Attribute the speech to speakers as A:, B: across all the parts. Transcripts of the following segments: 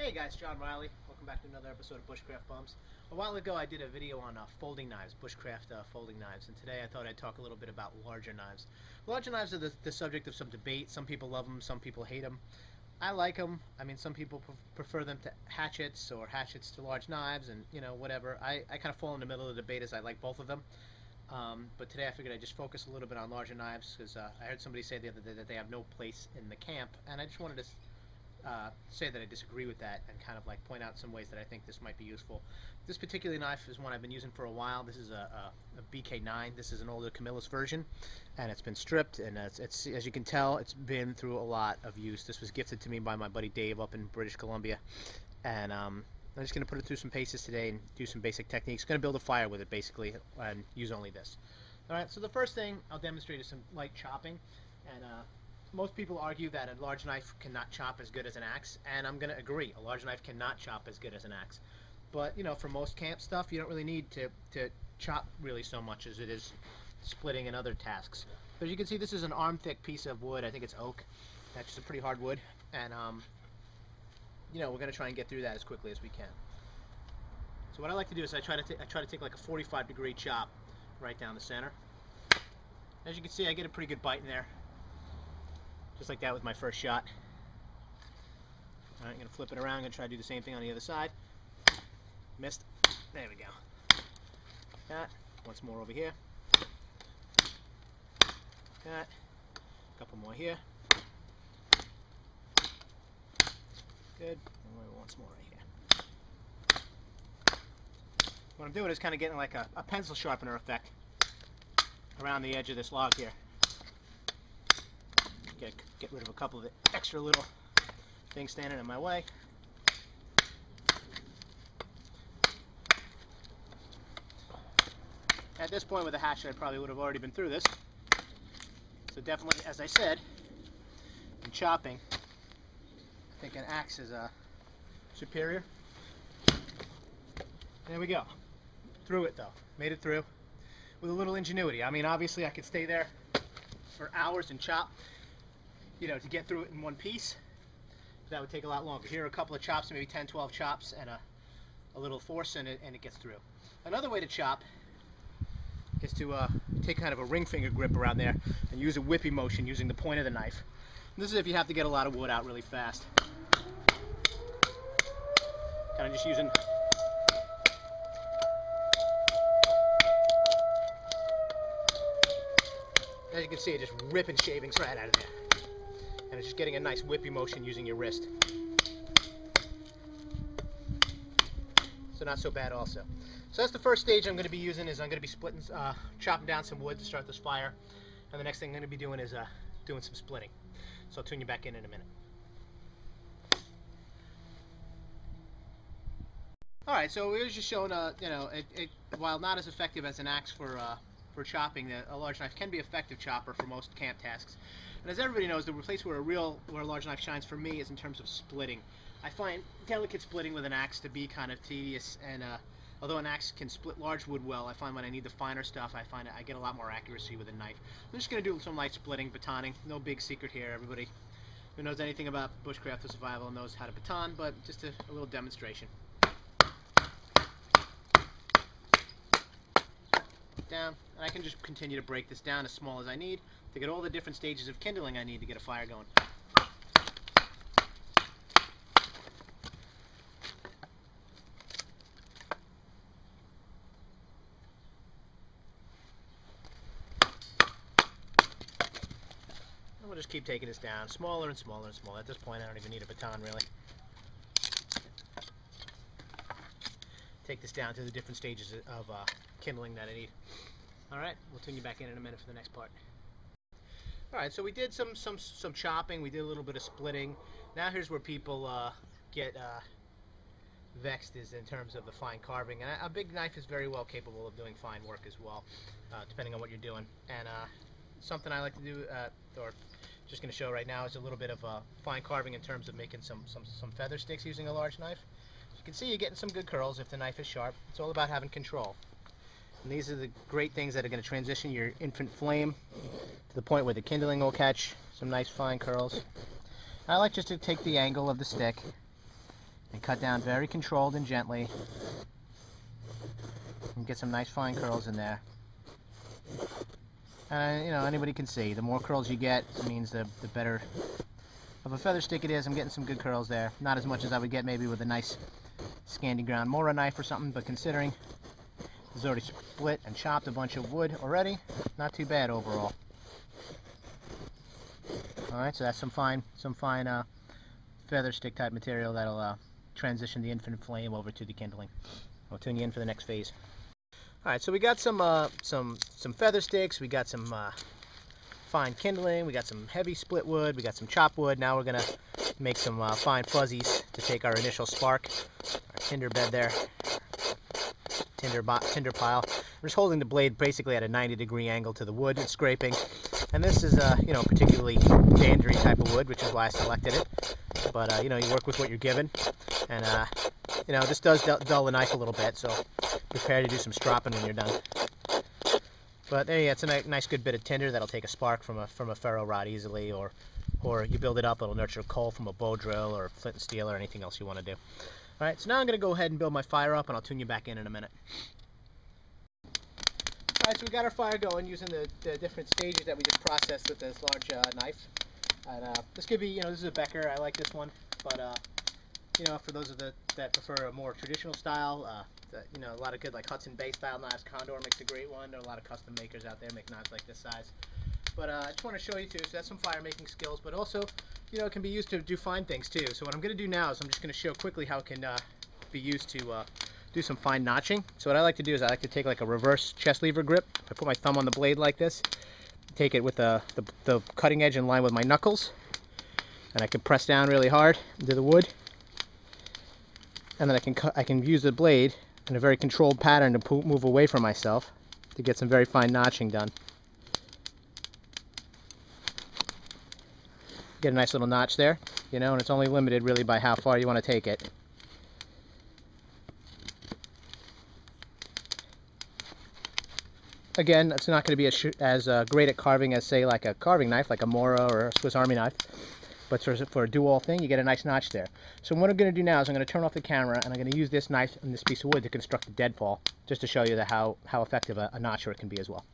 A: Hey guys, John Riley. Welcome back to another episode of Bushcraft Bums. A while ago I did a video on folding knives, bushcraft folding knives, and today I thought I'd talk a little bit about larger knives. Larger knives are the subject of some debate. Some people love them, some people hate them. I like them. I mean, some people prefer them to hatchets or hatchets to large knives and, you know, whatever. I kind of fall in the middle of the debate as I like both of them. But today I figured I'd just focus a little bit on larger knives because I heard somebody say the other day that they have no place in the camp, and I just wanted to say that I disagree with that and kind of like point out some ways that I think this might be useful. This particular knife is one I've been using for a while. This is a BK9. This is an older Camillus version, and it's been stripped, and it's as you can tell, it's been through a lot of use. This was gifted to me by my buddy Dave up in British Columbia, and I'm just going to put it through some paces today and do some basic techniques. Going to build a fire with it basically and use only this. Alright, so the first thing I'll demonstrate is some light chopping, and most people argue that a large knife cannot chop as good as an axe, and I'm going to agree. A large knife cannot chop as good as an axe. But, you know, for most camp stuff, you don't really need to chop really so much as it is splitting and other tasks. But as you can see, this is an arm-thick piece of wood. I think it's oak. That's just a pretty hard wood. And, you know, we're going to try and get through that as quickly as we can. So what I like to do is I try to take like a 45-degree chop right down the center. As you can see, I get a pretty good bite in there. Just like that with my first shot. Alright, I'm going to flip it around. I'm going to try to do the same thing on the other side. Missed. There we go. Got. Once more over here. Got. A couple more here. Good. And once more right here. What I'm doing is kind of getting like a pencil sharpener effect around the edge of this log here. Get rid of a couple of the extra little things standing in my way. At this point with a hatchet, I probably would have already been through this. So definitely, as I said, in chopping, I think an axe is superior. There we go. Through it though. Made it through with a little ingenuity. I mean, obviously I could stay there for hours and chop. You know, to get through it in one piece, that would take a lot longer. Here are a couple of chops, maybe 10, 12 chops, and a little force, and it gets through. Another way to chop is to take kind of a ring finger grip around there and use a whippy motion using the point of the knife. And this is if you have to get a lot of wood out really fast. Kind of just using as you can see, just ripping shavings right out of there. And it's just getting a nice whippy motion using your wrist. So not so bad also. So that's the first stage I'm going to be using. Is I'm going to be splitting, chopping down some wood to start this fire. And the next thing I'm going to be doing is doing some splitting. So I'll tune you back in a minute. Alright, so it was just showing, you know, while not as effective as an axe for chopping, a large knife can be an effective chopper for most camp tasks. And as everybody knows, the place where a large knife shines for me is in terms of splitting. I find delicate splitting with an axe to be kind of tedious, and although an axe can split large wood well, I find when I need the finer stuff, I get a lot more accuracy with a knife. I'm just going to do some light splitting, batoning. No big secret here. Everybody who knows anything about bushcraft or survival knows how to baton, but just a little demonstration. Down, and I can just continue to break this down as small as I need to get all the different stages of kindling I need to get a fire going. And we'll just keep taking this down smaller and smaller and smaller. At this point I don't even need a baton really. Take this down to the different stages of kindling that I need. Alright, we'll tune you back in a minute for the next part. Alright, so we did some chopping, we did a little bit of splitting. Now here's where people get vexed, is in terms of the fine carving. And a big knife is very well capable of doing fine work as well, depending on what you're doing. And something I like to do, or just going to show right now, is a little bit of fine carving in terms of making some feather sticks using a large knife. You can see you're getting some good curls if the knife is sharp. It's all about having control. And these are the great things that are going to transition your infant flame to the point where the kindling will catch some nice fine curls. I like just to take the angle of the stick and cut down very controlled and gently, and get some nice fine curls in there. And you know, anybody can see, the more curls you get means the better of a feather stick it is. I'm getting some good curls there. Not as much as I would get maybe with a nice Scandi ground Mora knife or something, but considering it's already split and chopped a bunch of wood already, not too bad overall. Alright, so that's some fine feather stick type material that'll transition the infinite flame over to the kindling. I'll tune you in for the next phase. Alright, so we got some feather sticks, we got some fine kindling, we got some heavy split wood, we got some chop wood. Now we're gonna make some fine fuzzies to take our initial spark, our tinder bed there, tinder pile. I'm just holding the blade basically at a 90-degree angle to the wood and scraping. And this is you know, particularly bandery type of wood, which is why I selected it. But you know, you work with what you're given, and you know, this does dull the knife a little bit, so prepare to do some stropping when you're done. But there you go, it's a nice good bit of tinder that'll take a spark from a ferro rod easily, or you build it up, it'll nurture coal from a bow drill or flint and steel or anything else you want to do. Alright, so now I'm going to go ahead and build my fire up, and I'll tune you back in a minute. Alright, so we got our fire going using the different stages that we just processed with this large knife. And this could be, you know, this is a Becker, I like this one, but you know, for those of that prefer a more traditional style, you know, a lot of good like Hudson Bay style knives. Condor makes a great one. There are a lot of custom makers out there make knives like this size. But I just want to show you too, so that's some fire making skills, but also, you know, it can be used to do fine things too. So what I'm going to do now is I'm just going to show quickly how it can be used to do some fine notching. So what I like to do is I like to take like a reverse chest lever grip. I put my thumb on the blade like this, take it with the cutting edge in line with my knuckles, and I can press down really hard into the wood, and then I can use the blade in a very controlled pattern to move away from myself to get some very fine notching done. Get a nice little notch there, you know, and it's only limited really by how far you want to take it. Again, it's not going to be as great at carving as, say, like a carving knife, like a Mora or a Swiss Army knife. But for a do-all thing, you get a nice notch there. So what I'm going to do now is I'm going to turn off the camera, and I'm going to use this knife and this piece of wood to construct a deadfall, just to show you how effective a notcher it can be as well.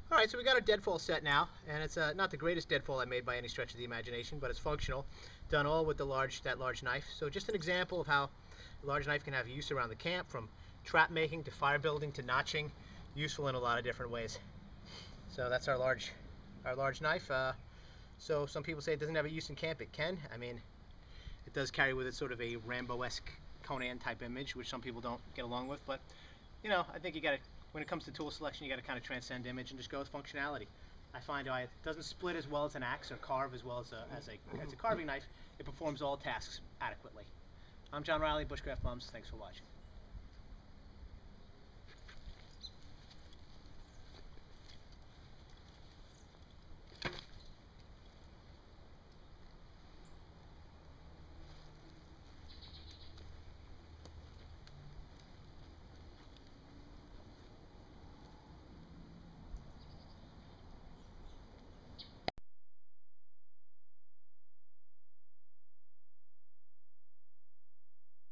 A: Alright, so we got our deadfall set now, and it's not the greatest deadfall I made by any stretch of the imagination, but it's functional. Done all with that large knife. So just an example of how a large knife can have use around the camp, from trap making to fire building to notching. Useful in a lot of different ways. So that's our large knife. So some people say it doesn't have a use in camp. It can. I mean, it does carry with it sort of a Rambo-esque Conan type image, which some people don't get along with. But you know, I think you got to, when it comes to tool selection, you got to kind of transcend image and just go with functionality. I find it doesn't split as well as an axe or carve as well as a carving knife. It performs all tasks adequately. I'm John Riley, Bushcraft Bums. Thanks for watching.